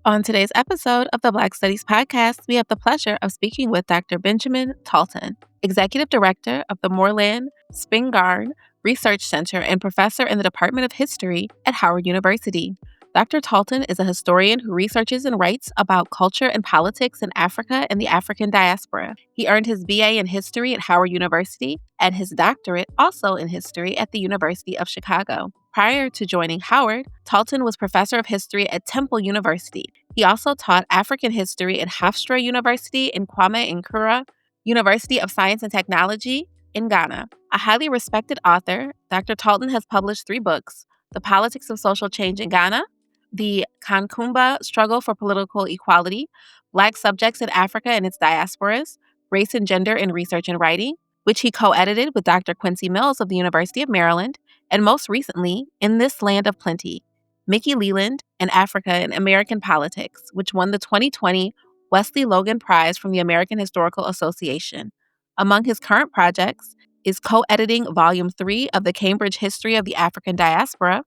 On today's episode of the Black Studies Podcast, we have the pleasure of speaking with Dr. Benjamin Talton, Executive Director of the Moreland Spingarn Research Center and Professor in the Department of History at Howard University. Dr. Talton is a historian who researches and writes about culture and politics in Africa and the African diaspora. He earned his BA in History at Howard University and his doctorate also in History at the University of Chicago. Prior to joining Howard, Talton was professor of history at Temple University. He also taught African history at Hofstra University and Kwame Nkrumah University of Science and Technology in Ghana. A highly respected author, Dr. Talton has published 3 books: The Politics of Social Change in Ghana, The Kankumba Struggle for Political Equality, Black Subjects in Africa and its Diasporas, Race and Gender in Research and Writing, which he co-edited with Dr. Quincy Mills of the University of Maryland, and most recently, In This Land of Plenty, Mickey Leland and Africa and American Politics, which won the 2020 Wesley Logan Prize from the American Historical Association. Among his current projects is co-editing Volume 3 of the Cambridge History of the African Diaspora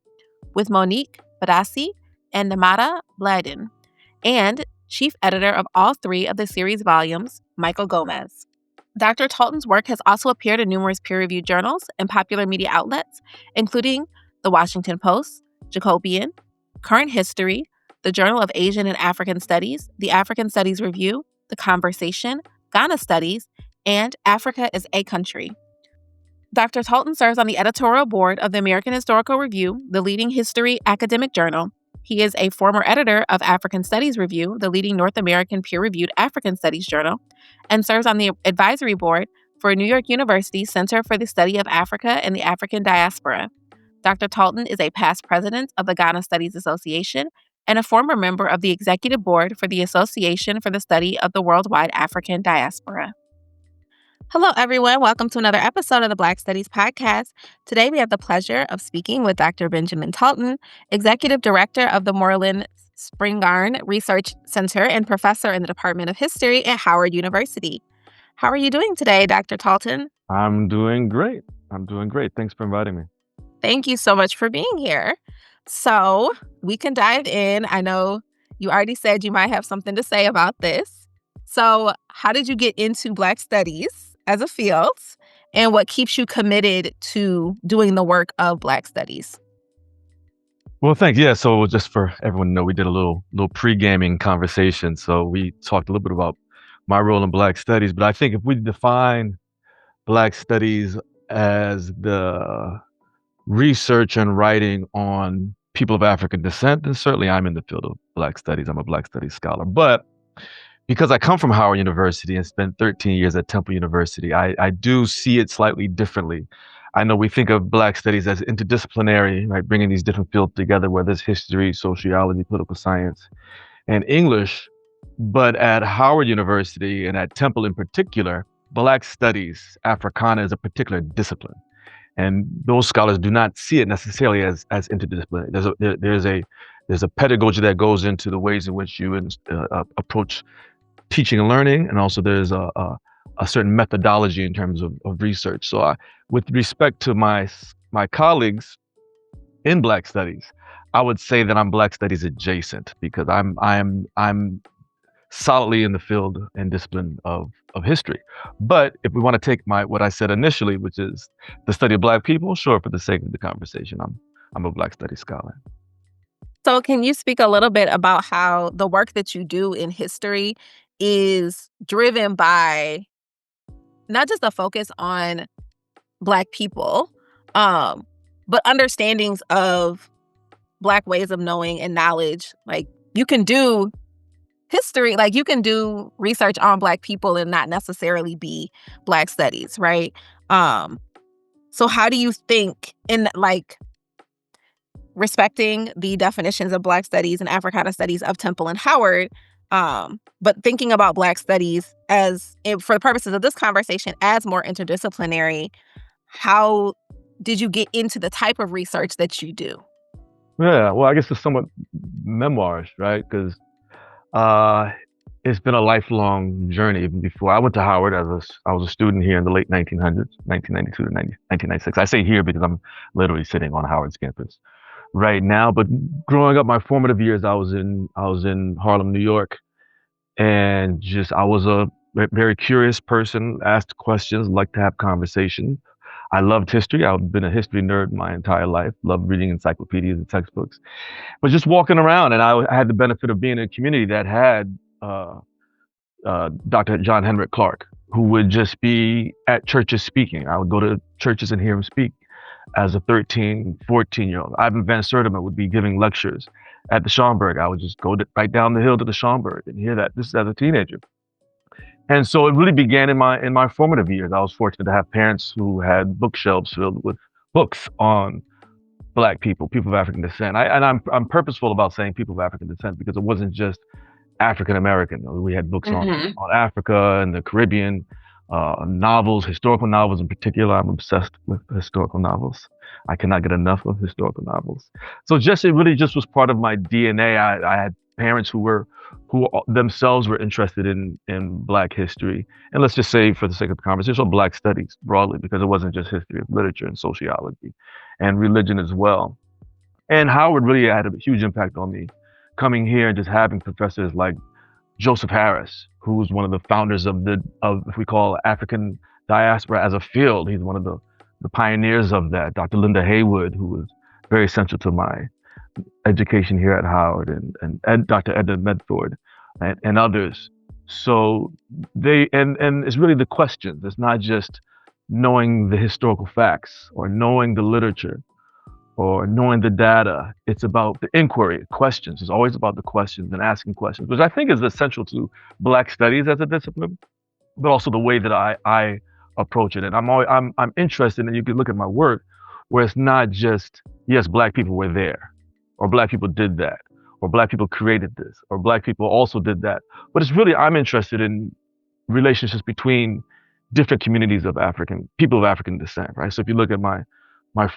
with Monique Badassi and Namada Blyden, and chief editor of all 3 of the series volumes, Michael Gomez. Dr. Talton's work has also appeared in numerous peer-reviewed journals and popular media outlets, including The Washington Post, Jacobian, Current History, the Journal of Asian and African Studies, the African Studies Review, The Conversation, Ghana Studies, and Africa is a Country. Dr. Talton serves on the editorial board of the American Historical Review, the leading history academic journal. He is a former editor of African Studies Review, the leading North American peer-reviewed African Studies journal, and serves on the advisory board for New York University's Center for the Study of Africa and the African Diaspora. Dr. Talton is a past president of the Ghana Studies Association and a former member of the executive board for the Association for the Study of the Worldwide African Diaspora. Hello, everyone. Welcome to another episode of the Black Studies Podcast. Today, we have the pleasure of speaking with Dr. Benjamin Talton, Executive Director of the Moreland Spingarn Research Center and Professor in the Department of History at Howard University. How are you doing today, Dr. Talton? I'm doing great. Thanks for inviting me. Thank you so much for being here. So we can dive in. I know you already said you might have something to say about this. So how did you get into Black Studies as a field, and what keeps you committed to doing the work of Black Studies? Well, thanks. Yeah, so just for everyone to know, we did a little pre-gaming conversation. So we talked a little bit about my role in Black Studies, but I think if we define Black Studies as the research and writing on people of African descent, then certainly I'm in the field of Black Studies. I'm a Black Studies scholar. But because I come from Howard University and spent 13 years at Temple University, I do see it slightly differently. I know we think of Black Studies as interdisciplinary, right, bringing these different fields together, whether it's history, sociology, political science, and English. But at Howard University and at Temple in particular, Black Studies, Africana is a particular discipline. And those scholars do not see it necessarily as interdisciplinary. There's a pedagogy that goes into the ways in which you approach teaching and learning, and also there's a certain methodology in terms of research. So with respect to my colleagues in Black Studies, I would say that I'm Black Studies adjacent, because I'm solidly in the field and discipline of history. But if we want to take what I said initially, which is the study of Black people, sure, for the sake of the conversation, I'm a Black Studies scholar. So can you speak a little bit about how the work that you do in history is driven by not just a focus on Black people, but understandings of Black ways of knowing and knowledge? Like, you can do history, like you can do research on Black people and not necessarily be Black Studies, right? So how do you think, in like respecting the definitions of Black Studies and Africana Studies of Temple and Howard, but thinking about Black Studies as, for the purposes of this conversation, as more interdisciplinary, how did you get into the type of research that you do? Yeah, well, I guess it's somewhat memoirs, right? Because it's been a lifelong journey. Even before I went to Howard, I was a student here in the late 1900s, 1992 to 1996. I say here because I'm literally sitting on Howard's campus. right now. But growing up, my formative years, I was in Harlem, New York, and just I was a very curious person, asked questions, liked to have conversation. I loved history. I've been a history nerd my entire life. Loved reading encyclopedias and textbooks. But just walking around, and I had the benefit of being in a community that had Dr. John Henrik Clark, who would just be at churches speaking. I would go to churches and hear him speak as a 13, 14-year-old. Ivan Van Sertima would be giving lectures at the Schomburg. I would just go right down the hill to the Schomburg and hear that. This is as a teenager. And so it really began in my formative years. I was fortunate to have parents who had bookshelves filled with books on Black people, people of African descent. I'm purposeful about saying people of African descent because it wasn't just African American. We had books on Africa and the Caribbean, novels, historical novels in particular. I'm obsessed with historical novels. I cannot get enough of historical novels. So just it really just was part of my DNA. I had parents who themselves were interested in Black history, and let's just say for the sake of the conversation, Black studies broadly, because it wasn't just history, literature and sociology, and religion as well. And Howard really had a huge impact on me coming here and just having professors like Joseph Harris, who was one of the founders of if we call African diaspora as a field. He's one of the pioneers of that. Dr. Linda Haywood, who was very central to my education here at Howard, and Dr. Edna Medford, and others. So and it's really the questions. It's not just knowing the historical facts or knowing the literature or knowing the data. It's about the inquiry, questions. It's always about the questions and asking questions, which I think is essential to Black studies as a discipline, but also the way that I approach it. And I'm interested, and you can look at my work, where it's not just yes, Black people were there, or Black people did that, or Black people created this, or Black people also did that. But it's really I'm interested in relationships between different communities of African people of African descent, right? So if you look at my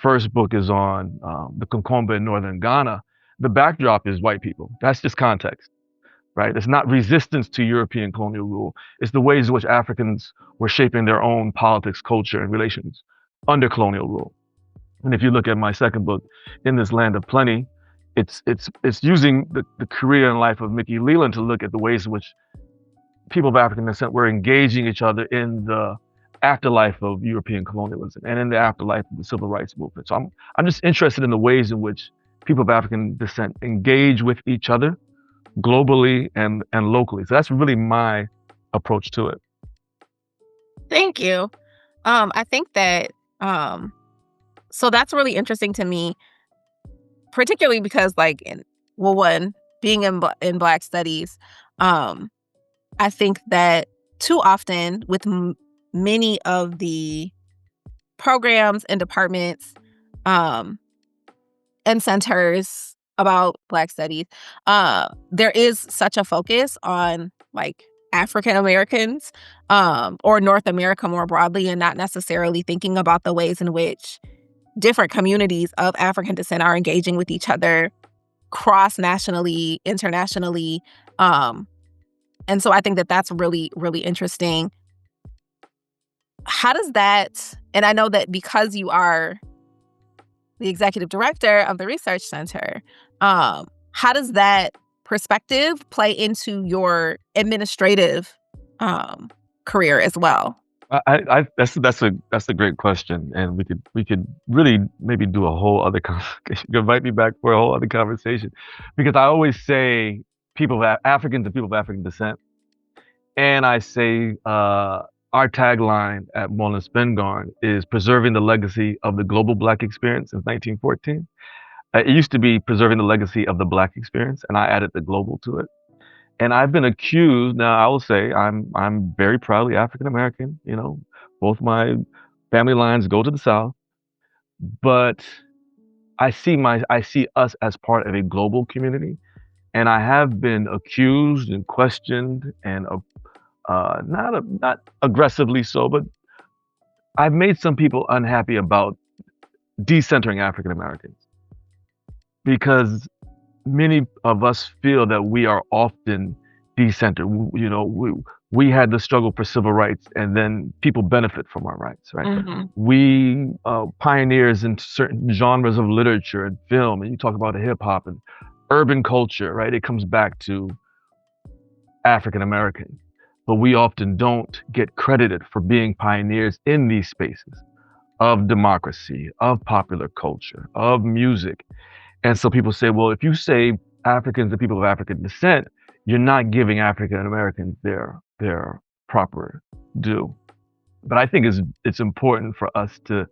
first book is on the Conkomba in northern Ghana. The backdrop is white people. That's just context, right? It's not resistance to European colonial rule. It's the ways in which Africans were shaping their own politics, culture, and relations under colonial rule. And if you look at my second book, In This Land of Plenty, it's using the career and life of Mickey Leland to look at the ways in which people of African descent were engaging each other in the afterlife of European colonialism and in the afterlife of the civil rights movement. So I'm just interested in the ways in which people of African descent engage with each other globally and locally. So that's really my approach to it. Thank you. I think that so that's really interesting to me, particularly because like one, being in Black studies, I think that too often with many of the programs and departments and centers about Black studies, there is such a focus on like African Americans or North America more broadly, and not necessarily thinking about the ways in which different communities of African descent are engaging with each other cross-nationally, internationally. And so I think that that's really, really interesting. How does that, and I know that because you are the executive director of the research center, how does that perspective play into your administrative career as well? That's a great question, and we could really maybe do a whole other conversation. You can invite me back for a whole other conversation, because I always say people of Africans and people of African descent, and I say our tagline at Moreland Spingarn is preserving the legacy of the global Black experience since 1914. It used to be preserving the legacy of the Black experience, and I added the global to it. And I've been accused. Now I will say I'm very proudly African American. You know, both my family lines go to the South, but I see us as part of a global community, and I have been accused and questioned, and not aggressively so, but I've made some people unhappy about decentering African Americans, because many of us feel that we are often decentered. You know, we had the struggle for civil rights, and then people benefit from our rights, right? Mhm. We pioneers in certain genres of literature and film, and you talk about hip hop and urban culture, right? It comes back to African American, but we often don't get credited for being pioneers in these spaces of democracy, of popular culture, of music. And so people say, well, if you say Africans and people of African descent, you're not giving African Americans their proper due. But I think it's important for us to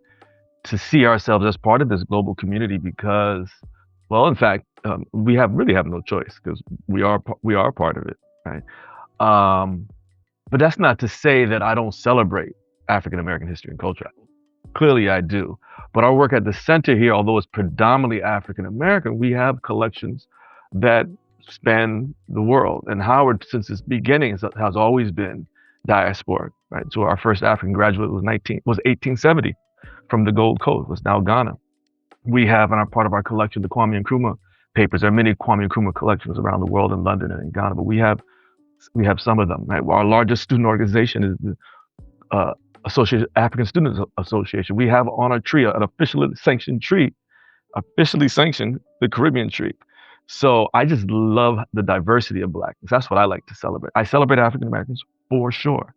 see ourselves as part of this global community because, well, in fact, we really have no choice because we are part of it, right? Um, but that's not to say that I don't celebrate African American history and culture. Clearly, I do. But our work at the center here, although it's predominantly African American, we have collections that span the world. And Howard, since its beginnings, has always been diasporic, right? So our first African graduate was 1870 from the Gold Coast, was now Ghana. We have in our part of our collection the Kwame Nkrumah papers. There are many Kwame Nkrumah collections around the world in London and in Ghana, but we have some of them. Right? Our largest student organization is the uh, African Students Association. We have on our tree an officially sanctioned the Caribbean tree. So I just love the diversity of blackness. That's what I like to celebrate. I celebrate African Americans for sure.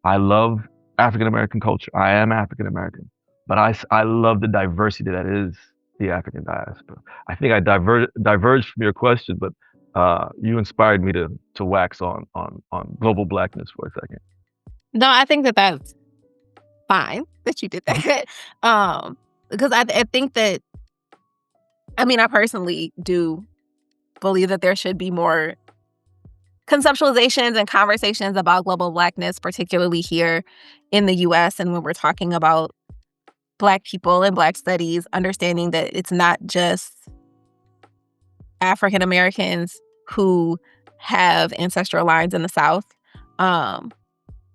I love African American culture. I am African American, but I love the diversity that is the African diaspora. I think I diverged from your question, but you inspired me to wax on global blackness for a second. No, I think that that's fine that you did that. Because I think that I mean, I personally do believe that there should be more conceptualizations and conversations about global Blackness, particularly here in the US. And when we're talking about Black people and Black studies, understanding that it's not just African Americans who have ancestral lines in the South.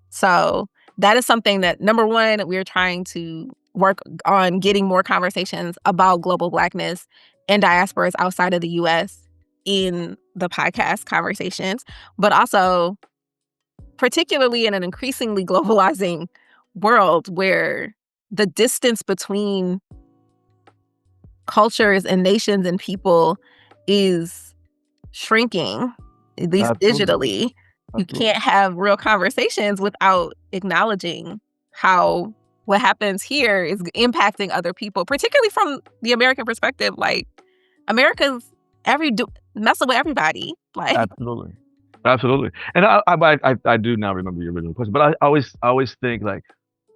So that is something that, number one, we're trying to work on getting more conversations about global Blackness and diasporas outside of the US in the podcast conversations, but also particularly in an increasingly globalizing world where the distance between cultures and nations and people is shrinking, at least Absolutely. digitally. You Absolutely. can't have real conversations without acknowledging how what happens here is impacting other people, particularly from the American perspective. Like, America's messing with everybody. Like, Absolutely. Absolutely. And I do now remember your original question, but I always think like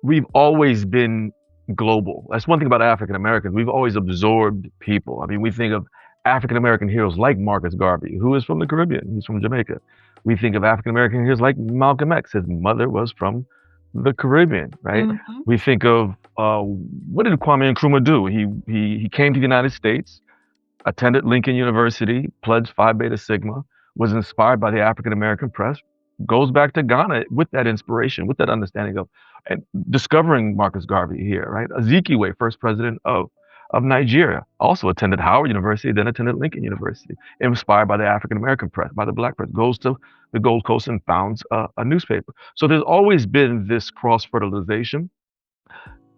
we've always been global. That's one thing about African Americans. We've always absorbed people. I mean, we think of African American heroes like Marcus Garvey, who is from the Caribbean, he's from Jamaica. We think of African American heroes like Malcolm X. His mother was from the Caribbean, right? mhm. We think of what did Kwame Nkrumah do? He came to the United States, attended Lincoln University, pledged Phi Beta Sigma, was inspired by the African American press, goes back to Ghana with that inspiration, with that understanding of and discovering Marcus Garvey here, right? Azikiwe, first president of Nigeria, also attended Howard University, then attended Lincoln University, inspired by the African American press, by the Black press, goes to the Gold Coast and founds a newspaper. So there's always been this cross fertilization.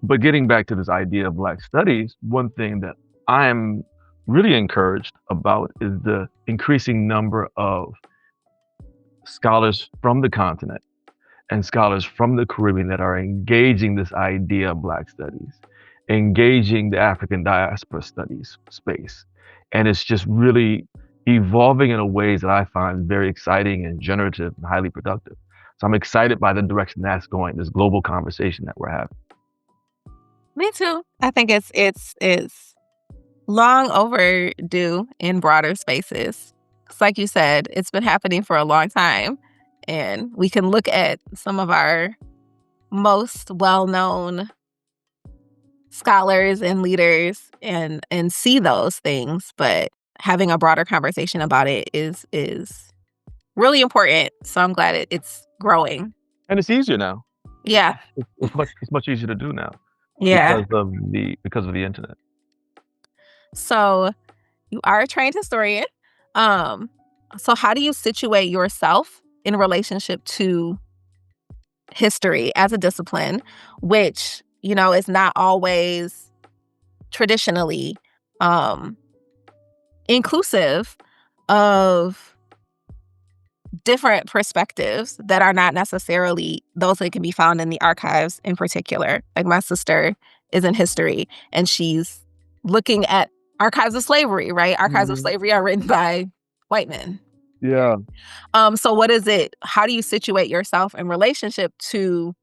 But getting back to this idea of Black studies, one thing that I am really encouraged about is the increasing number of scholars from the continent and scholars from the Caribbean that are engaging this idea of Black studies, engaging the African diaspora studies space. And it's just really evolving in a ways that I find very exciting and generative and highly productive. So I'm excited by the direction that's going, this global conversation that we're having. Me too. I think it's long overdue in broader spaces. It's like you said, it's been happening for a long time. And we can look at some of our most well-known scholars and leaders and see those things, but having a broader conversation about it is really important. So I'm glad it's growing. And it's easier now. Yeah. It's much easier to do now Yeah. because of the internet. So you are a trained historian. Um, so how do you situate yourself in relationship to history as a discipline, which, you know, is not always traditionally um, inclusive of different perspectives that are not necessarily those that can be found in the archives in particular. Like my sister is in history and she's looking at archives of slavery, right? Archives of Mhm. slavery are written by white men. Yeah. So what is it? How do you situate yourself in relationship to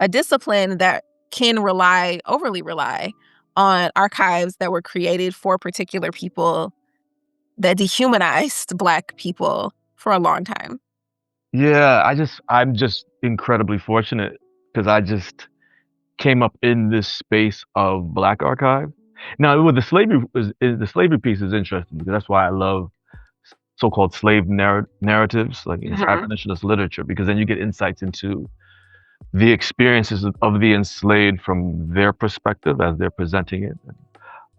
a discipline that can overly rely on archives that were created for particular people that dehumanized Black people for a long time? Yeah, I'm just incredibly fortunate because I just came up in this space of Black archive. Now, with the slavery piece is interesting because that's why I love so-called narratives, like Mhm. abolitionist literature, because then you get insights into the experiences of the enslaved from their perspective as they're presenting it.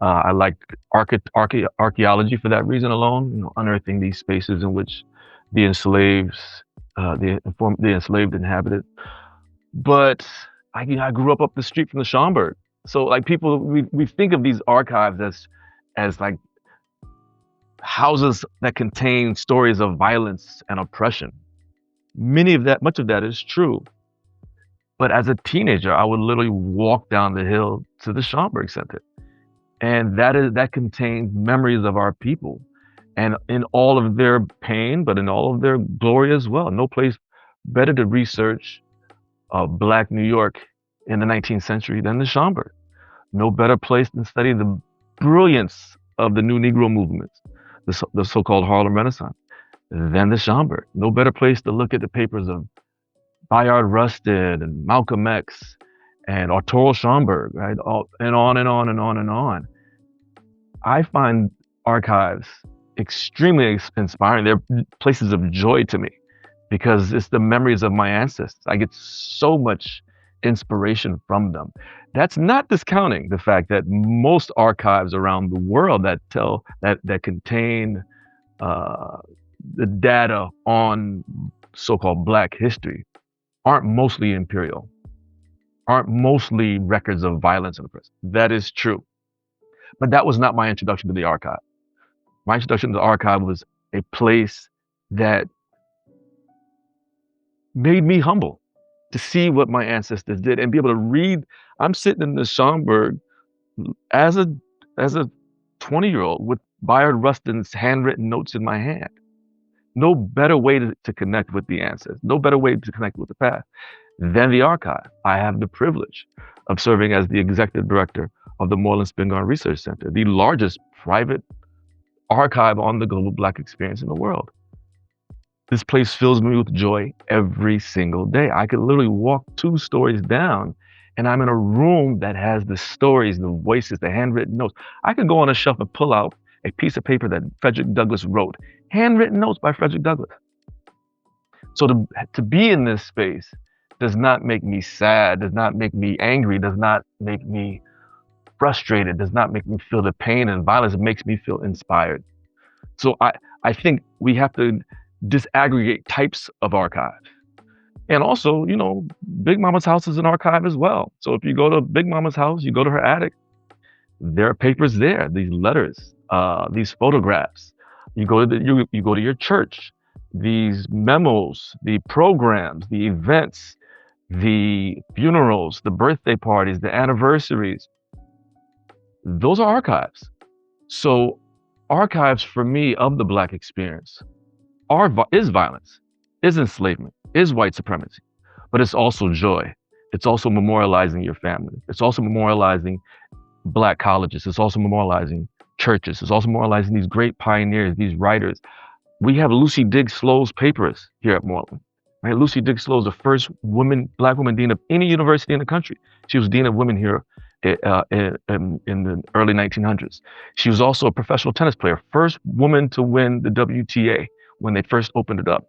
I like archaeology for that reason alone, unearthing these spaces in which the the enslaved inhabited. But I grew up the street from the Schomburg, so like we think of these archives as like houses that contain stories of violence and oppression. Much of that is true. But as a teenager, I would literally walk down the hill to the Schomburg Center, and that contains memories of our people, and in all of their pain, but in all of their glory as well. No place better to research Black New York in the 19th century than the Schomburg. No better place than study the brilliance of the new Negro movements, the so-called Harlem Renaissance, than the Schomburg. No better place to look at the papers of Bayard Rustin and Malcolm X and Arturo Schomburg, right? And on and on and on and on. I find archives extremely inspiring. They're places of joy to me because it's the memories of my ancestors. I get so much inspiration from them. That's not discounting the fact that most archives around the world that contain uh, the data on so-called Black history aren't mostly imperial, aren't mostly records of violence in the prison. That is true. But that was not my introduction to the archive. My introduction to the archive was a place that made me humble to see what my ancestors did and be able to read. I'm sitting in the Schomburg as a as a 20-year-old with Bayard Rustin's handwritten notes in my hand. No better way to connect with the ancestors, no better way to connect with the past than the archive. I have the privilege of serving as the executive director of the Moreland Spingarn Research Center, the largest private archive on the global Black experience in the world. This place fills me with joy every single day. I could literally walk 2 stories down and I'm in a room that has the stories, the voices, the handwritten notes. I could go on a shelf and pull out a piece of paper that Frederick Douglass wrote, handwritten notes by Frederick Douglass. So to be in this space does not make me sad, does not make me angry, does not make me frustrated, does not make me feel the pain and violence. It makes me feel inspired. So I think we have to disaggregate types of archives. And also, Big Mama's house is an archive as well. So if you go to Big Mama's house, you go to her attic, there are papers there, these letters, these photographs. You go to your church, these memos, the programs, the events, the funerals, the birthday parties, the anniversaries. Those are archives. So archives for me of the Black experience is violence, is enslavement, is white supremacy, but it's also joy. It's also memorializing your family. It's also memorializing Black colleges. It's also memorializing churches. It's also memorializing these great pioneers, these writers. We have Lucy Diggs Slow's papers here at Moreland. Right? Lucy Diggs Slow is the first Black woman dean of any university in the country. She was dean of women here in the early 1900s. She was also a professional tennis player, first woman to win the WTA when they first opened it up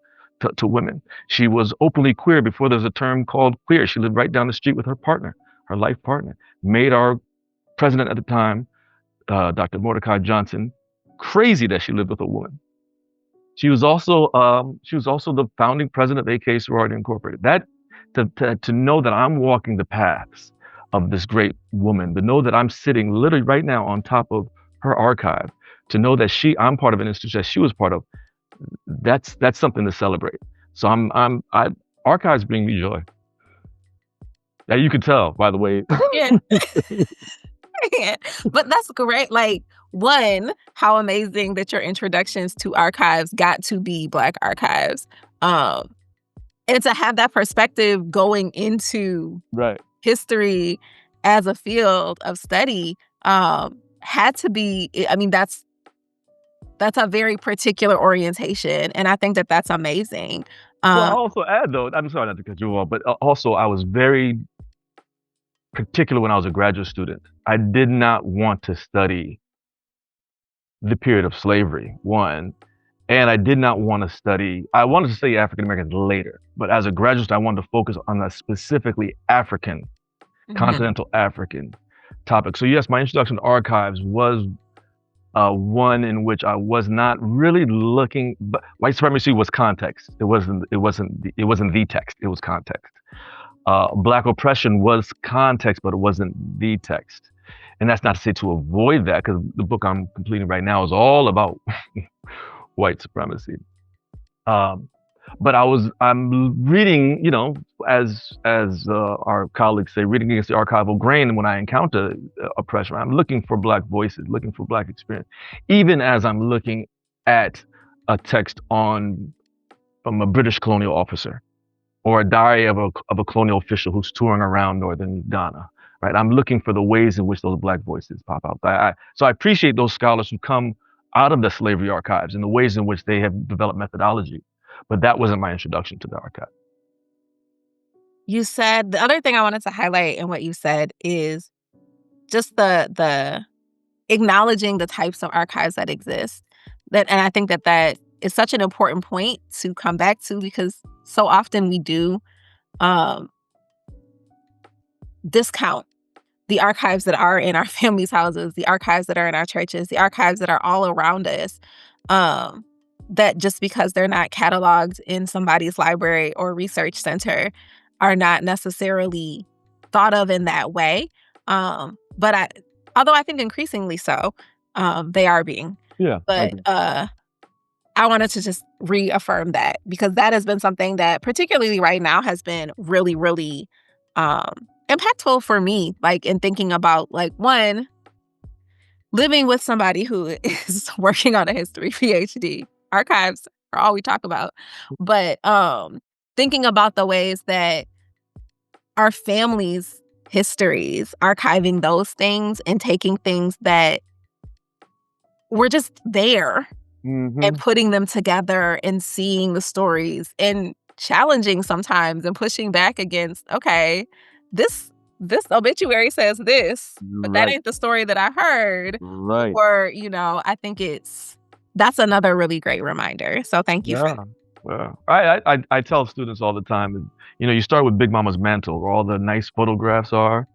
to women. She was openly queer before there was a term called queer. She lived right down the street with her partner, her life partner. Made our president at the time, Dr. Mordecai Johnson, crazy that she lived with a woman. She was also the founding president of AK Sorority Incorporated. to know that I'm walking the paths of this great woman, to know that I'm sitting literally right now on top of her archive, to know that I'm part of an institution that she was part of. That's something to celebrate. So I archives bring me joy. Yeah, you can tell by the way. Yeah. Yeah. But that's great. Like, one, how amazing that your introductions to archives got to be Black archives. Um, and to have that perspective going into Right. history as a field of study, had to be, I mean, that's a very particular orientation, and I think that that's amazing. Well, I'll Um also add though, I'm sorry not to cut you off, but also I was very particular when I was a graduate student. I did not want to study the period of slavery, one, and I did not want to study. I wanted to study African Americans later, but as a graduate student, I wanted to focus on a specifically African, Mhm. continental African topic. So yes, my introduction to archives was one in which I was not really looking. But white supremacy was context. It wasn't. It wasn't. It wasn't the text. It was context. Black oppression was context, but it wasn't the text. And that's not to say to avoid that, because the book I'm completing right now is all about white supremacy. Um, but I'm reading, as our colleagues say, reading against the archival grain. And when I encounter oppression, I'm looking for Black voices, looking for Black experience, even as I'm looking at a text from a British colonial officer or a diary of a colonial official who's touring around northern Ghana. Right, I'm looking for the ways in which those Black voices pop out. So I appreciate those scholars who come out of the slavery archives and the ways in which they have developed methodology. But that wasn't my introduction to the archive. You said the other thing I wanted to highlight in what you said is just the acknowledging the types of archives that exist. And I think that that is such an important point to come back to because so often we do, um, discount the archives that are in our families' houses, the archives that are in our churches, the archives that are all around us, um, that just because they're not cataloged in somebody's library or research center are not necessarily thought of in that way. But although I think increasingly so, they are being. Yeah, I But agree. I wanted to just reaffirm that because that has been something that, particularly right now, has been really, really impactful for me. Like in thinking about, like, one, living with somebody who is working on a history PhD. Archives are all we talk about. But thinking about the ways that our families' histories, archiving those things and taking things that were just there and Hmm. putting them together and seeing the stories and challenging sometimes and pushing back against, okay, this obituary says this, but that Right, ain't the story that I heard. right. Or, I think that's another really great reminder. So thank you for Yeah, yeah. I tell students all the time, you start with Big Mama's mantle, where all the nice photographs are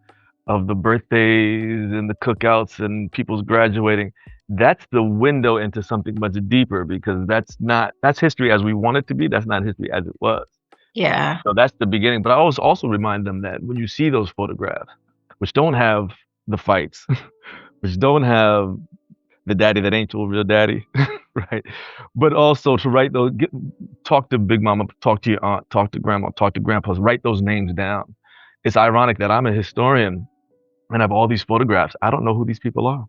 of the birthdays and the cookouts and people's graduating. That's the window into something much deeper because that's history as we want it to be. That's not history as it was. Yeah. So that's the beginning. But I always also remind them that when you see those photographs, which don't have the fights, which don't have the daddy that ain't your real daddy, right? But also to write talk to Big Mama, talk to your aunt, talk to grandma, talk to grandpas, write those names down. It's ironic that I'm a historian and I have all these photographs. I don't know who these people are.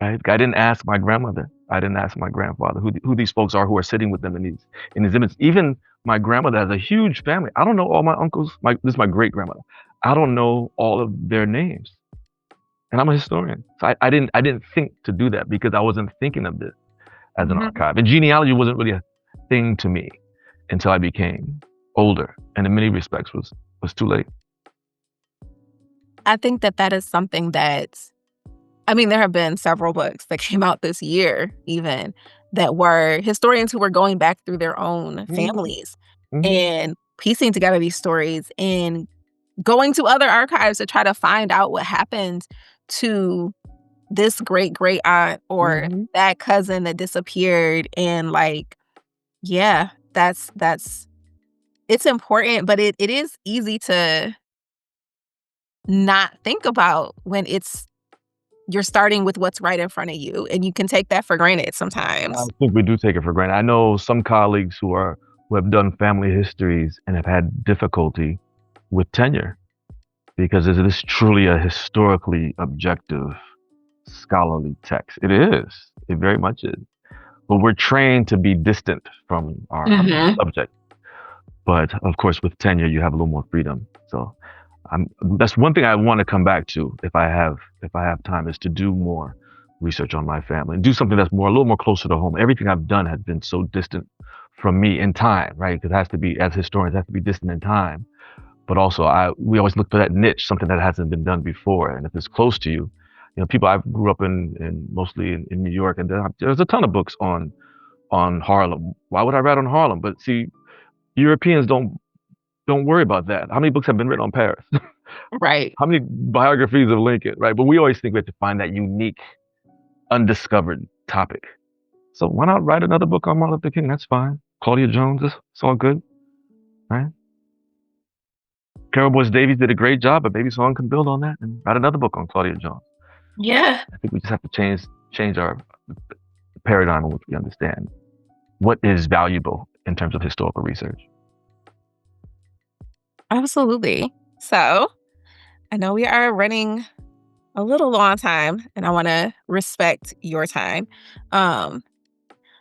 Right? I didn't ask my grandmother. I didn't ask my grandfather who these folks are who are sitting with them in these images. Even my grandmother has a huge family. I don't know all my uncles. This is my great grandmother. I don't know all of their names. And I'm a historian. So I didn't think to do that because I wasn't thinking of this as an Mhm. archive. And genealogy wasn't really a thing to me until I became older. And in many respects was too late. I think that that is something that, I mean, there have been several books that came out this year, even that were historians who were going back through their own Mhm, families mhm, and piecing together these stories and going to other archives to try to find out what happened to this great great aunt or mhm. that cousin that disappeared. And like, yeah, that's it's important, but it is easy to not think about when you're starting with what's right in front of you, and you can take that for granted I sometimes. think we do take it for granted. I know some colleagues who have done family histories and have had difficulty with tenure because it is truly a historically objective scholarly text. It is. It very much is. But we're trained to be distant from our Mhm. subject. But of course, with tenure, you have a little more freedom. So that's one thing I want to come back to if I have time is to do more research on my family and do something that's more a little more closer to home. Everything I've done has been so distant from me in time, right? Because it has to be as historians, it has to be distant in time. But also, I we always look for that niche, something that hasn't been done before. And if it's close to you, people I grew up in mostly in New York, and there's a ton of books on Harlem. Why would I write on Harlem? But see, Europeans don't worry about that. How many books have been written on Paris? Right. How many biographies of Lincoln, right? But we always think we have to find that unique, undiscovered topic. So why not write another book on Martin Luther King? That's fine. Claudia Jones, it's all good, right? Carol Bush Davies did a great job, but maybe someone can build on that and write another book on Claudia Jones. Yeah. I think we just have to change our paradigm in which we understand what is valuable in terms of historical research. Absolutely. So, I know we are running a little low on time, and I wanna respect your time. Um,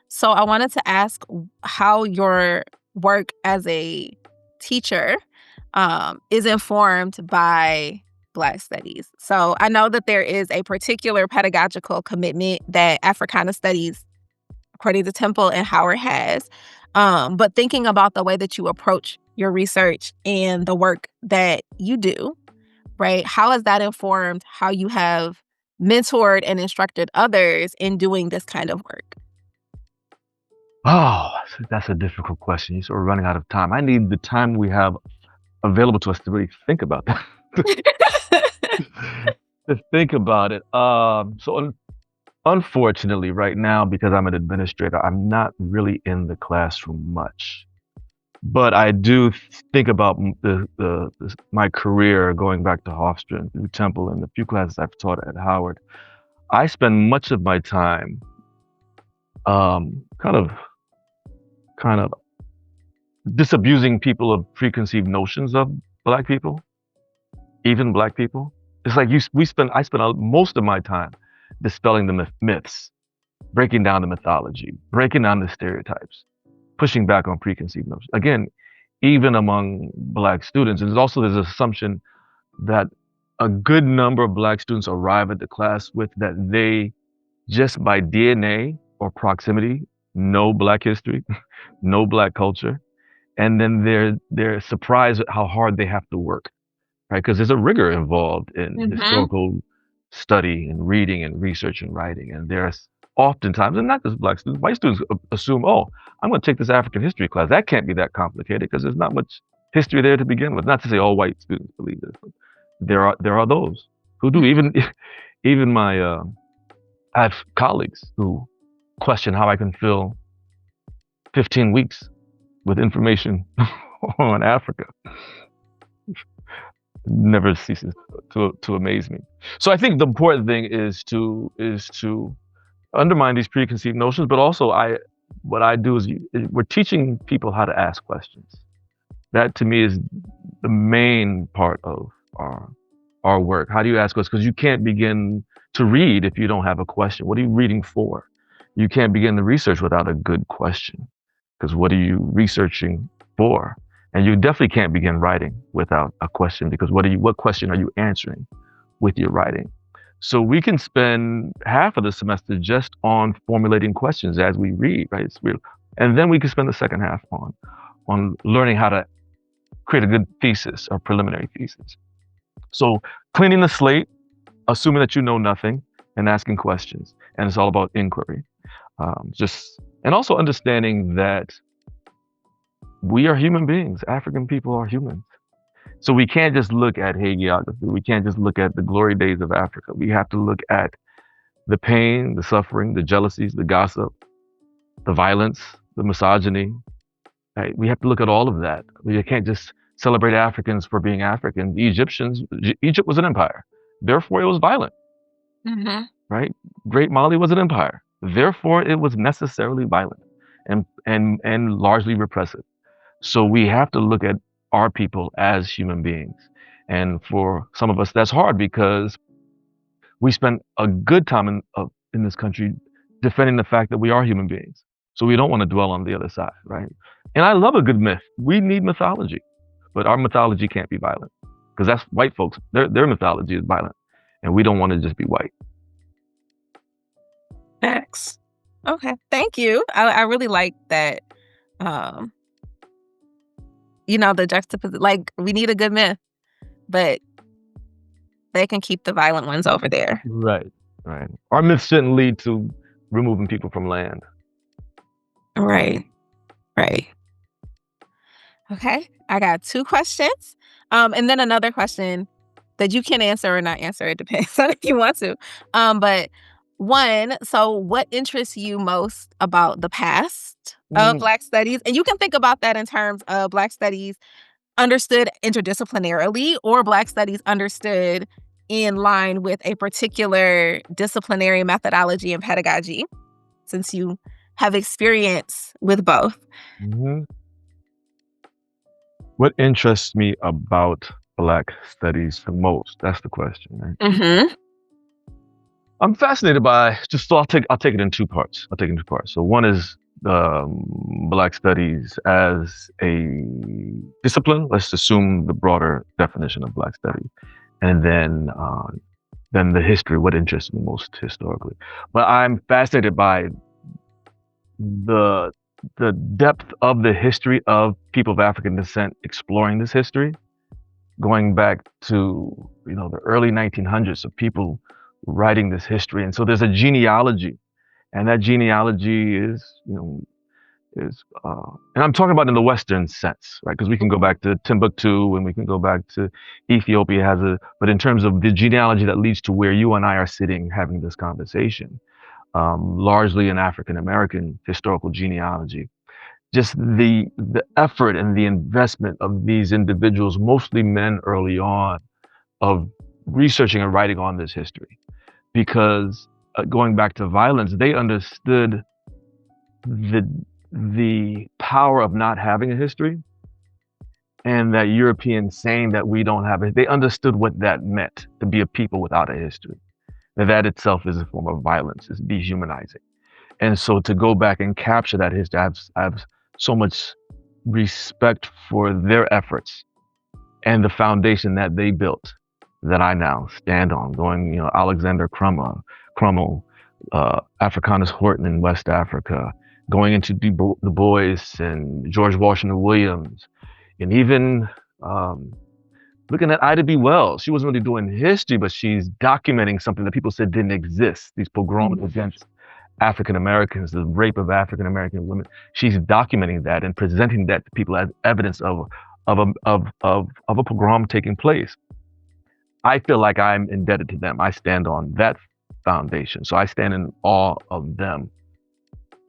so I wanted to ask how your work as a teacher, is informed by Black studies. So I know that there is a particular pedagogical commitment that Africana Studies, according to Temple and Howard, has. But thinking about the way that you approach your research and the work that you do, right? How has that informed how you have mentored and instructed others in doing this kind of work? Oh, that's a difficult question. You're sort of running out of time. I need the time we have available to us to really think about that. To think about it. Unfortunately, right now, because I'm an administrator, I'm not really in the classroom much. But I do think about my career going back to Hofstra and through Temple and the few classes I've taught at Howard. I spend much of my time um, kind of kind of disabusing people of preconceived notions of Black people, even Black people. It's like I spend most of my time dispelling the myths, breaking down the mythology, breaking down the stereotypes, pushing back on preconceived notions. Again, even among Black students, and there's also this assumption that a good number of Black students arrive at the class with that they just by DNA or proximity know Black history, know Black culture, and then they're surprised at how hard they have to work, right? Because there's a rigor involved in Mhm. historical study and reading and research and writing, and there's oftentimes, and not just Black students, white students assume, oh, I'm going to take this African history class. That can't be that complicated because there's not much history there to begin with. Not to say all white students believe this, but there are those who do. Even my I have colleagues who question how I can fill 15 weeks with information on Africa. Never ceases to amaze me. So I think the important thing is to undermine these preconceived notions, but also what I do is we're teaching people how to ask questions. That to me is the main part of our our work. How do you ask questions? Because you can't begin to read if you don't have a question. What are you reading for? You can't begin the research without a good question. Because what are you researching for? And you definitely can't begin writing without a question. Because what question are you answering with your writing? So we can spend half of the semester just on formulating questions as we read, right? It's real. And then we can spend the second half on learning how to create a good thesis or preliminary thesis. So cleaning the slate, assuming that you know nothing, and asking questions, and it's all about inquiry. Just and also understanding that we are human beings. African people are humans. So we can't just look at hagiography. We can't just look at the glory days of Africa. We have to look at the pain, the suffering, the jealousies, the gossip, the violence, the misogyny, right? We have to look at all of that. We can't just celebrate Africans for being African. The Egyptians, Egypt was an empire. Therefore, it was violent, Hmm. right? Great Mali was an empire. Therefore, it was necessarily violent and largely repressive. So we have to look at our people as human beings. And for some of us, that's hard because we spent a good time in this country defending the fact that we are human beings. So we don't want to dwell on the other side, right? And I love a good myth. We need mythology, but our mythology can't be violent because that's white folks. Their mythology is violent, and we don't want to just be white. X. Okay. Thank you. I really like that. Um, the juxtaposition. Like, we need a good myth, but they can keep the violent ones over there. Right, right. Our myths shouldn't lead to removing people from land. Right. Right. Okay. I got 2 questions. And then another question that you can answer or not answer. It depends on if you want to. But one, so what interests you most about the past of Mm, Black studies? And you can think about that in terms of Black studies understood interdisciplinarily or Black studies understood in line with a particular disciplinary methodology and pedagogy, since you have experience with both. mhm. What interests me about Black studies the most? That's the question, right? Mm-hmm. I'm fascinated by just so I'll take it in 2 parts. I'll take it in 2 parts. So one is Black studies as a discipline. Let's assume the broader definition of Black studies, and then the history. What interests me most historically? But I'm fascinated by the the depth of the history of people of African descent exploring this history, going back to the early 1900s of people writing this history, and so there's a genealogy, and that genealogy is and I'm talking about in the Western sense, right? Because we can go back to Timbuktu and we can go back to Ethiopia but in terms of the genealogy that leads to where you and I are sitting having this conversation, largely an African American historical genealogy. Just the effort and the investment of these individuals, mostly men early on, of researching and writing on this history, because going back to violence, they understood the power of not having a history, and that Europeans saying that we don't have it. They understood what that meant to be a people without a history. That itself is a form of violence, is dehumanizing. And so to go back and capture that history, I have so much respect for their efforts and the foundation that they built that I now stand on. Going, Alexander Crummell, Africanus Horton in West Africa, going into Du Bois and George Washington Williams, and even looking at Ida B. Wells. She wasn't really doing history, but she's documenting something that people said didn't exist. These pogroms against African Americans, the rape of African American women. She's documenting that and presenting that to people as evidence of a pogrom taking place. I feel like I'm indebted to them. I stand on that foundation, so I stand in awe of them.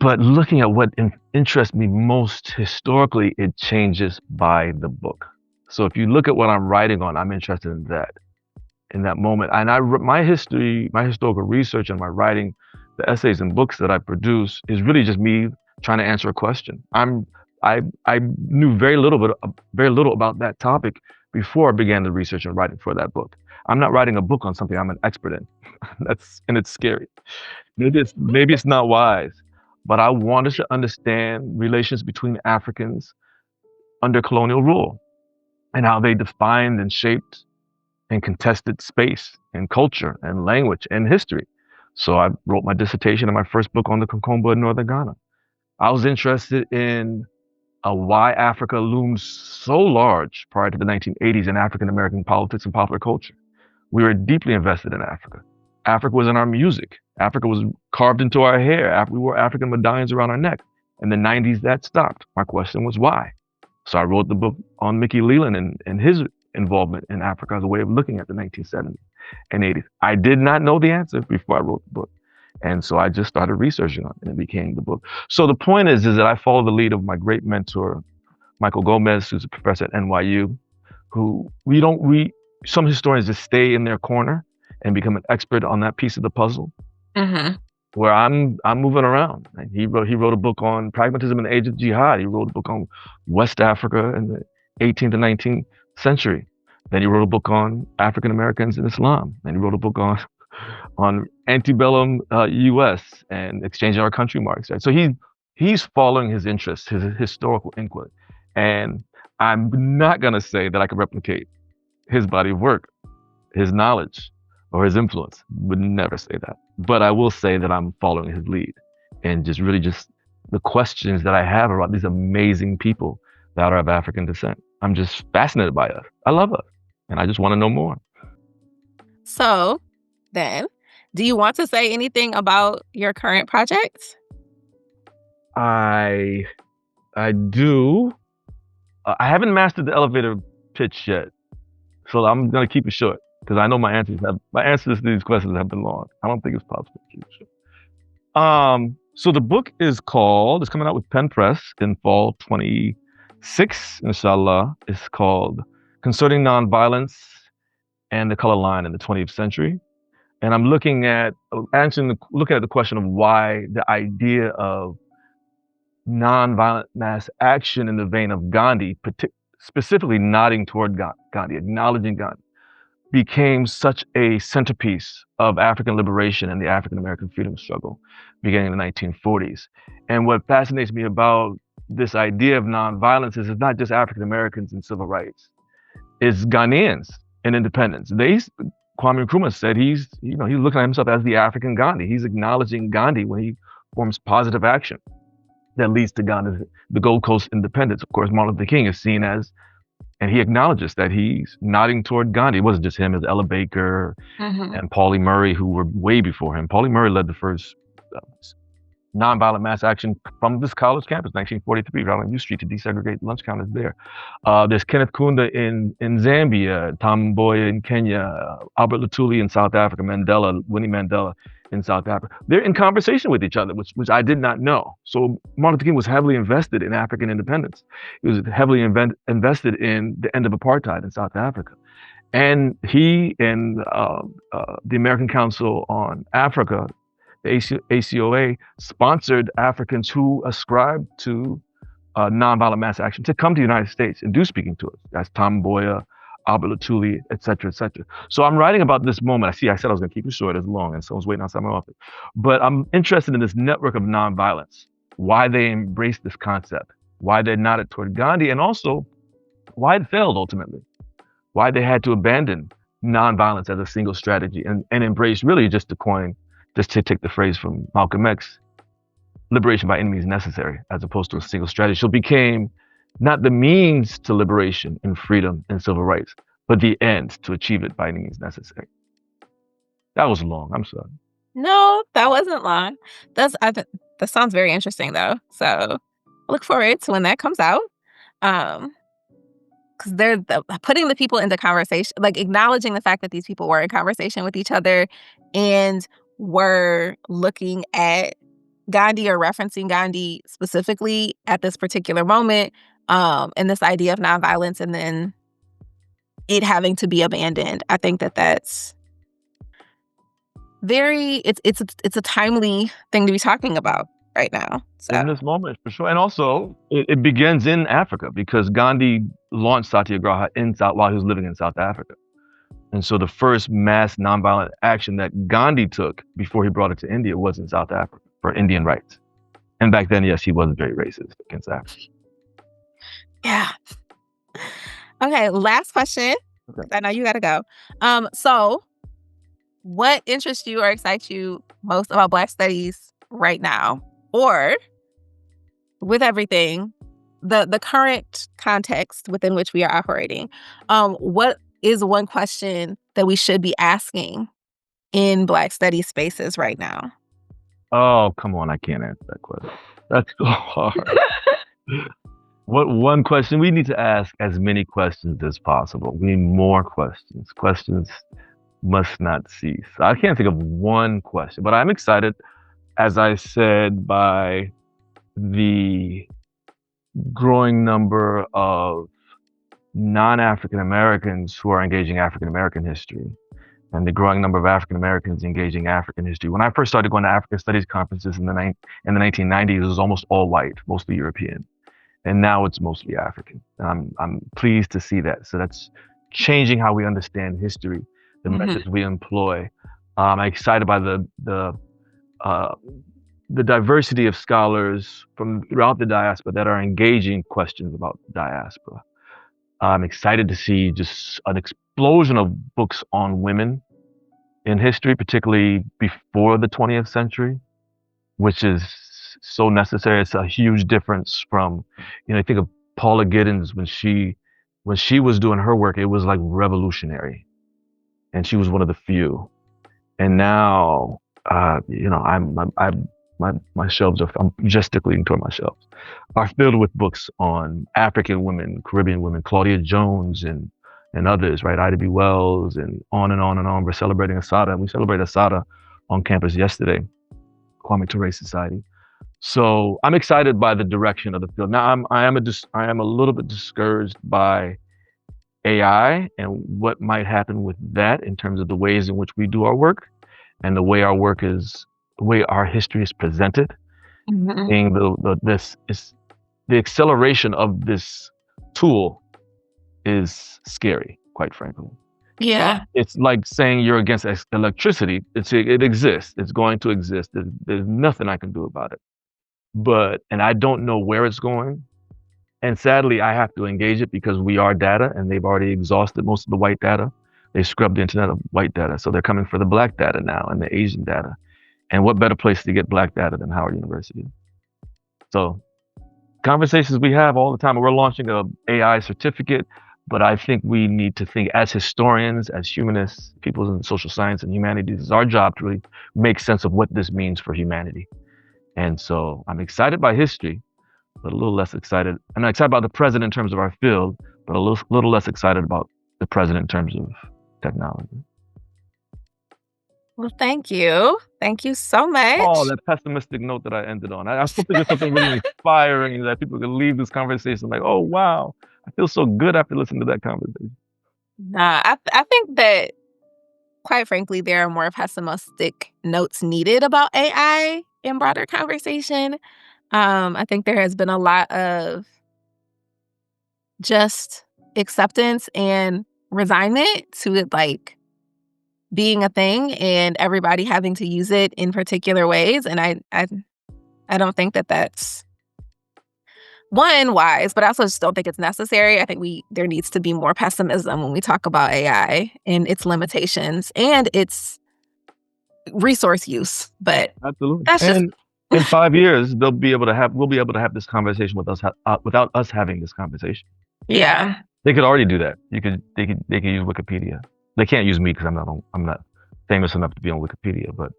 But looking at what interests me most historically, it changes by the book. So if you look at what I'm writing on, I'm interested in that moment. And my historical research and my writing, the essays and books that I produce is really just me trying to answer a question. I knew very little about that topic before I began the research and writing for that book. I'm not writing a book on something I'm an expert in. It's scary. Maybe it's not wise, but I wanted to understand relations between Africans under colonial rule and how they defined and shaped and contested space and culture and language and history. So I wrote my dissertation in my first book on the Concomba in northern Ghana. I was interested in why Africa loomed so large prior to the 1980s in African American politics and popular culture. We were deeply invested in Africa. Africa was in our music. Africa was carved into our hair. We wore African medallions around our neck. In the 90s, that stopped. My question was why? So I wrote the book on Mickey Leland and his involvement in Africa as a way of looking at the 1970s and 80s. I did not know the answer before I wrote the book. And so I just started researching on it, and it became the book. So the point is that I follow the lead of my great mentor, Michael Gomez, who's a professor at NYU, who we some historians just stay in their corner and become an expert on that piece of the puzzle. Mm-hmm. Where I'm moving around. And he wrote a book on pragmatism in the age of jihad. He wrote a book on West Africa in the 18th and 19th century. Then he wrote a book on African Americans in Islam. Then he wrote a book on antebellum U.S. and exchanging our country marks. Right? So he's following his interests, his historical inquiry, and I'm not gonna say that I can replicate his body of work, his knowledge, or his influence. Would never say that. But I will say that I'm following his lead and just really just the questions that I have about these amazing people that are of African descent. I'm just fascinated by us. I love us. And I just want to know more. So then, do you want to say anything about your current projects? I do. I haven't mastered the elevator pitch yet, so I'm gonna keep it short because I know my answers to these questions have been long. I don't think it's possible to keep it short. So the book is coming out with Pen Press in fall 26, inshallah. It's called Concerning Nonviolence and the Color Line in the 20th Century. And I'm looking at the question of why the idea of nonviolent mass action in the vein of Gandhi, specifically nodding toward Gandhi, acknowledging Gandhi, became such a centerpiece of African liberation and the African American freedom struggle beginning in the 1940s. And what fascinates me about this idea of nonviolence is it's not just African Americans and civil rights, it's Ghanaians and independence. Kwame Nkrumah said he's looking at himself as the African Gandhi. He's acknowledging Gandhi when he forms positive action that leads to Ghana's, the Gold Coast independence. Of course, Martin Luther King is seen as, and he acknowledges that he's nodding toward Gandhi. It wasn't just him, it was Ella Baker and Pauli Murray, who were way before him. Pauli Murray led the first nonviolent mass action from this college campus, 1943, right on U Street, to desegregate lunch counters there. There's Kenneth Kunda in Zambia, Tom Mboya in Kenya, Albert Luthuli in South Africa, Winnie Mandela in South Africa. They're in conversation with each other, which I did not know. So Martin Luther King was heavily invested in African independence. He was heavily invested in the end of apartheid in South Africa. And he and the American Council on Africa, the ACOA, sponsored Africans who ascribed to nonviolent mass action to come to the United States and do speaking tours. That's Tom Mboya, Albert Luthuli, et cetera, et cetera. So I'm writing about this moment. I said I was going to keep it short, as long, and someone's waiting outside my office. But I'm interested in this network of nonviolence, why they embraced this concept, why they nodded toward Gandhi, and also why it failed ultimately, why they had to abandon nonviolence as a single strategy and embrace, really, just to take the phrase from Malcolm X, liberation by any means necessary, as opposed to a single strategy. So it became not the means to liberation and freedom and civil rights, but the end to achieve it by any means necessary. That was long. I'm sorry. No, that wasn't long. That sounds very interesting, though. So I look forward to when that comes out. Because they're putting the people into conversation, like acknowledging the fact that these people were in conversation with each other and were looking at Gandhi or referencing Gandhi specifically at this particular moment, and this idea of nonviolence and then it having to be abandoned. I think that's it's a timely thing to be talking about right now. So. In this moment, for sure. And also, it begins in Africa because Gandhi launched Satyagraha while he was living in South Africa. And so the first mass nonviolent action that Gandhi took before he brought it to India was in South Africa for Indian rights. And back then, yes, he was very racist against Africans. Yeah. Okay, last question. Okay. I know you got to go. So what interests you or excites you most about Black Studies right now? Or with everything, the current context within which we are operating, what is one question that we should be asking in Black Studies spaces right now? Oh, come on. I can't answer that question. That's so hard. What one question? We need to ask as many questions as possible. We need more questions. Questions must not cease. I can't think of one question, but I'm excited, as I said, by the growing number of non-African Americans who are engaging African American history, and the growing number of African Americans engaging African history. When I first started going to African Studies conferences in the 1990s, it was almost all white, mostly European, and now it's mostly African. And I'm pleased to see that. So that's changing how we understand history, the methods we employ. I'm excited by uh, the diversity of scholars from throughout the diaspora that are engaging questions about diaspora. I'm excited to see just an explosion of books on women in history, particularly before the 20th century, which is so necessary. It's a huge difference from, I think of Paula Giddens when she was doing her work, it was like revolutionary, and she was one of the few. And now, my shelves are, I'm gesticulating toward my shelves, are filled with books on African women, Caribbean women, Claudia Jones and others, right? Ida B. Wells and on and on and on. We're celebrating Asada. We celebrated Asada on campus yesterday, Kwame Ture Society. So I'm excited by the direction of the field. Now I am a little bit discouraged by AI and what might happen with that in terms of the ways in which we do our work and the way our history is presented. Being the acceleration of this tool is scary, quite frankly. Yeah. It's like saying you're against electricity. It exists. It's going to exist. There's nothing I can do about it. And I don't know where it's going. And sadly, I have to engage it because we are data, and they've already exhausted most of the white data. They scrubbed the internet of white data, so they're coming for the black data now and the Asian data. And what better place to get black data than Howard University? So conversations we have all the time. We're launching a AI certificate, but I think we need to think as historians, as humanists, people in social science and humanities. It's our job to really make sense of what this means for humanity. And so I'm excited by history, but a little less excited. I'm excited about the present in terms of our field, but a little less excited about the present in terms of technology. Well, thank you. Thank you so much. Oh, that pessimistic note that I ended on. I was hoping there's something really inspiring that people can leave this conversation like, oh, wow, I feel so good after listening to that conversation. Nah, I think that, quite frankly, there are more pessimistic notes needed about AI in broader conversation. I think there has been a lot of just acceptance and resignment to it, like, being a thing and everybody having to use it in particular ways. And I don't think that that's, one, wise, but I also just don't think it's necessary. I think there needs to be more pessimism when we talk about AI and its limitations and its resource use. But Absolutely. that's just And in 5 years, we'll be able to have this conversation without us having this conversation. yeah. They could already do that. They could use Wikipedia. They can't use me because I'm not famous enough to be on Wikipedia, but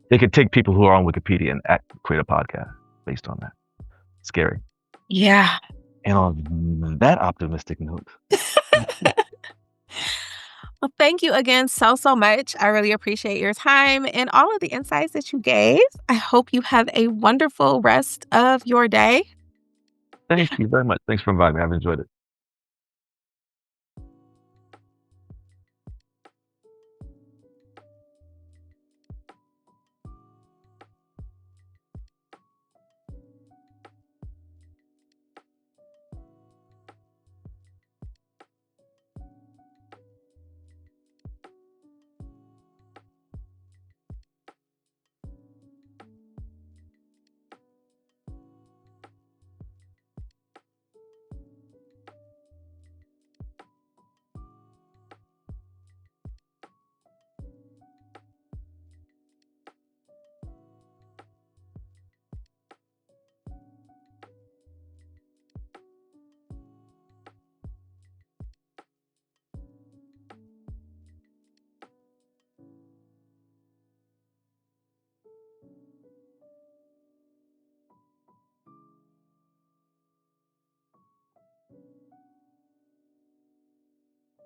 they could take people who are on Wikipedia and create a podcast based on that. Scary. Yeah. And on that optimistic note, Well, thank you again so much. I really appreciate your time and all of the insights that you gave. I hope you have a wonderful rest of your day. thank you very much. Thanks for inviting me. I've enjoyed it.